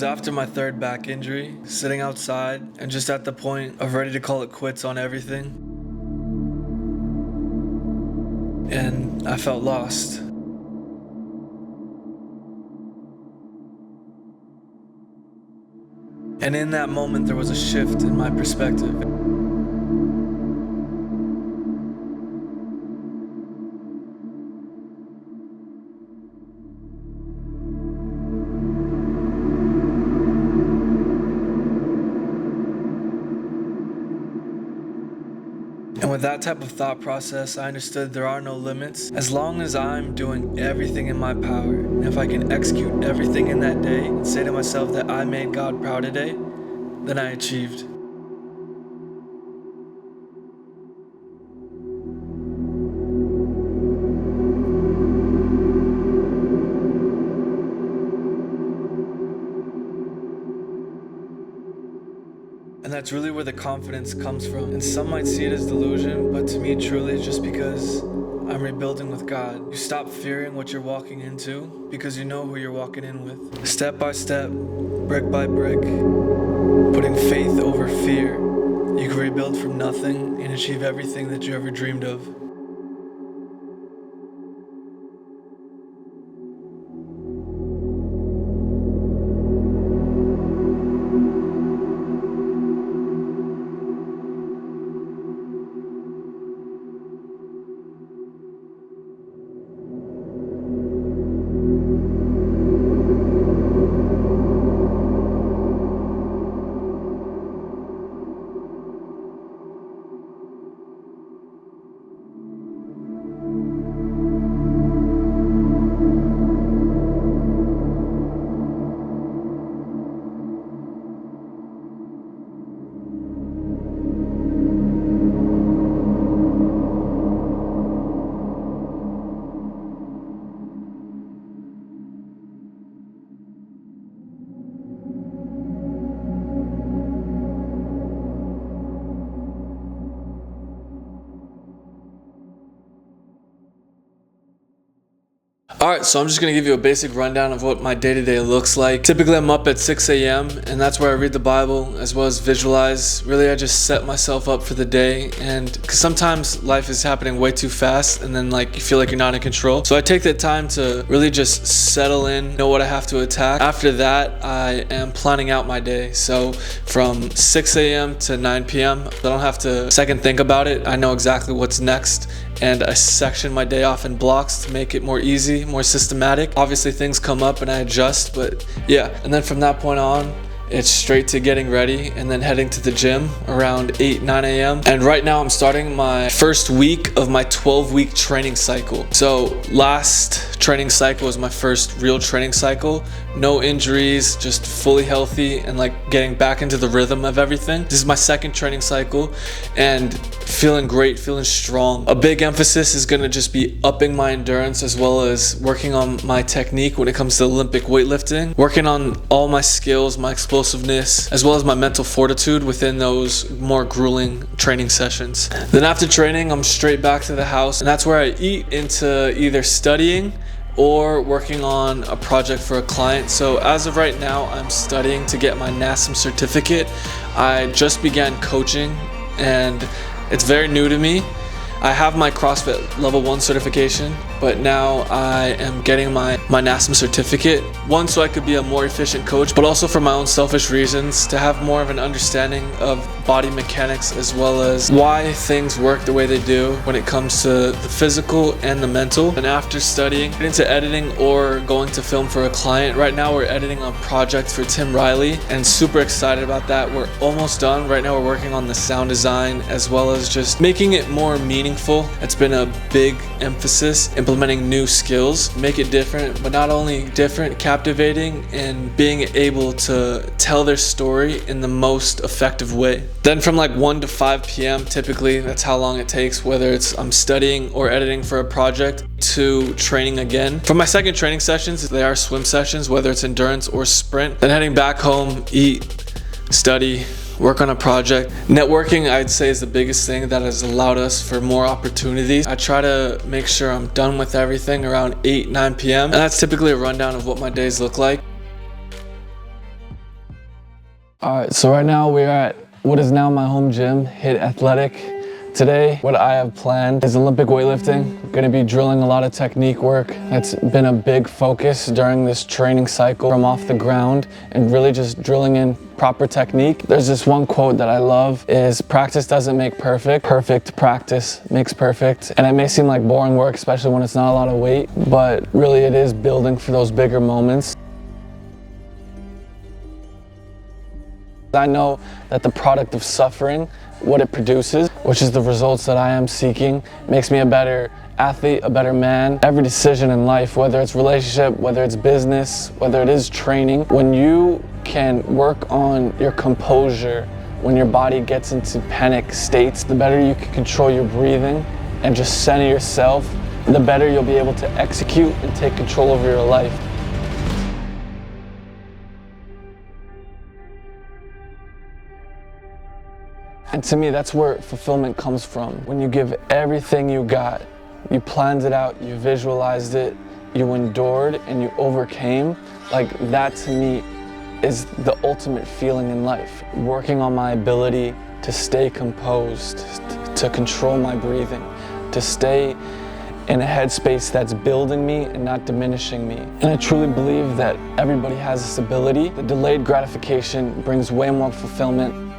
was after my third back injury, sitting outside and just at the point of ready to call it quits on everything. And I felt lost. And in that moment, there was a shift in my perspective. And with that type of thought process, I understood there are no limits. As long as I'm doing everything in my power, and if I can execute everything in that day and say to myself that I made God proud today, then I achieved. And that's really where the confidence comes from. And some might see it as delusion, but to me truly it's just because I'm rebuilding with God. You stop fearing what you're walking into because you know who you're walking in with. Step by step, brick by brick, putting faith over fear, you can rebuild from nothing and achieve everything that you ever dreamed of. Alright, so I'm just going to give you a basic rundown of what my day-to-day looks like. Typically I'm up at 6 a.m. and that's where I read the Bible as well as visualize. Really I just set myself up for the day, and because sometimes life is happening way too fast and then like you feel like you're not in control. So I take that time to really just settle in, know what I have to attack. After that I am planning out my day. So from 6 a.m. to 9 p.m. I don't have to second think about it. I know exactly what's next. And I section my day off in blocks to make it more easy, more systematic. Obviously things come up and I adjust, but yeah. And then from that point on, it's straight to getting ready and then heading to the gym around 9 a.m. And right now I'm starting my first week of my 12-week training cycle. So last training cycle was my first real training cycle. No injuries, just fully healthy and like getting back into the rhythm of everything. This is my second training cycle and feeling great, feeling strong. A big emphasis is gonna just be upping my endurance as well as working on my technique when it comes to Olympic weightlifting, working on all my skills, my explosiveness, as well as my mental fortitude within those more grueling training sessions. Then after training, I'm straight back to the house, and that's where I eat into either studying or working on a project for a client. So as of right now, I'm studying to get my NASM certificate. I just began coaching and it's very new to me. I have my CrossFit level 1 certification, but now I am getting my NASM certificate. One, so I could be a more efficient coach, but also for my own selfish reasons, to have more of an understanding of body mechanics as well as why things work the way they do when it comes to the physical and the mental. And after studying into editing or going to film for a client, right now we're editing a project for Tim Riley and super excited about that. We're almost done. Right now we're working on the sound design as well as just making it more meaningful. It's been a big emphasis, implementing new skills, make it different, but not only different, captivating, and being able to tell their story in the most effective way. Then from like 1 to 5 p.m. typically, that's how long it takes, whether it's I'm studying or editing for a project, to training again. For my second training sessions, they are swim sessions, whether it's endurance or sprint. Then heading back home, eat, study, work on a project. Networking, I'd say, is the biggest thing that has allowed us for more opportunities. I try to make sure I'm done with everything around 9 p.m. And that's typically a rundown of what my days look like. All right, so right now we're at what is now my home gym, Hit Athletic. Today, what I have planned is Olympic weightlifting. I'm gonna be drilling a lot of technique work. That's been a big focus during this training cycle from off the ground and really just drilling in proper technique. There's this one quote that I love is practice doesn't make perfect, perfect practice makes perfect. And it may seem like boring work, especially when it's not a lot of weight, but really it is building for those bigger moments. I know that the product of suffering, what it produces, which is the results that I am seeking, makes me a better athlete, a better man. Every decision in life, whether it's relationship, whether it's business, whether it is training, when you can work on your composure, when your body gets into panic states, the better you can control your breathing and just center yourself, the better you'll be able to execute and take control over your life. And to me, that's where fulfillment comes from. When you give everything you got, you planned it out, you visualized it, you endured and you overcame, like that to me is the ultimate feeling in life. Working on my ability to stay composed, to control my breathing, to stay in a headspace that's building me and not diminishing me. And I truly believe that everybody has this ability. The delayed gratification brings way more fulfillment